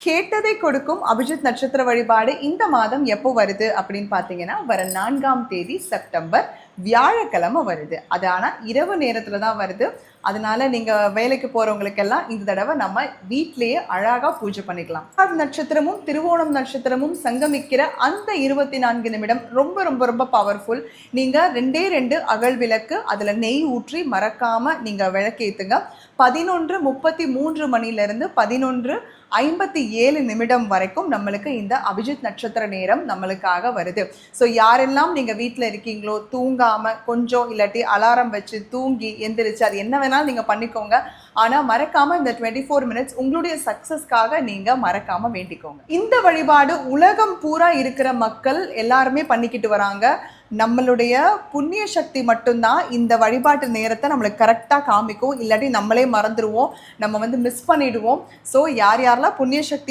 கேட்டதை கொடுக்கும் அபிஜித் நட்சத்திர வழிபாடு இந்த மாதம் எப்போ வருது அப்படின்னு பார்த்தீங்கன்னா வர 4ஆம் தேதி செப்டம்பர் வியாழக்கிழமை வருது. அது ஆனால் இரவு நேரத்தில் தான் வருது. அதனால நீங்கள் வேலைக்கு போகிறவங்களுக்கெல்லாம் இந்த தடவை நம்ம வீட்டிலேயே அழகாக பூஜை பண்ணிக்கலாம். அது நட்சத்திரமும் திருவோணம் நட்சத்திரமும் சங்கமிக்கிற அந்த 24 நிமிடம் ரொம்ப ரொம்ப ரொம்ப பவர்ஃபுல். நீங்கள் 2 அகல் விளக்கு அதில் நெய் ஊற்றி மறக்காமல் நீங்கள் விளக்கேற்றுங்க. 11:33 மணிலேருந்து 11:57 வரைக்கும் நம்மளுக்கு இந்த அபிஜித் நட்சத்திர நேரம் நம்மளுக்காக வருது. ஸோ யாரெல்லாம் நீங்கள் வீட்டில் இருக்கீங்களோ தூங்காமல் கொஞ்சம் இல்லாட்டி அலாரம் வச்சு தூங்கி எந்திரிச்சு அது என்ன வேணாலும் நீங்கள் பண்ணிக்கோங்க. ஆனால் மறக்காமல் இந்த 24 மினிட்ஸ் உங்களுடைய சக்ஸஸ்க்காக நீங்கள் மறக்காமல் வேண்டிக்கோங்க. இந்த வழிபாடு உலகம் பூரா இருக்கிற மக்கள் எல்லாருமே பண்ணிக்கிட்டு வராங்க. நம்மளுடைய புண்ணிய சக்தி மட்டும்தான் இந்த வழிபாட்டு நேரத்தை நம்மளுக்கு கரெக்டாக காமிக்கும். இல்லாட்டி நம்மளே மறந்துடுவோம், நம்ம மிஸ் பண்ணிடுவோம். ஸோ யாரெல்லாம் புண்ணிய சக்தி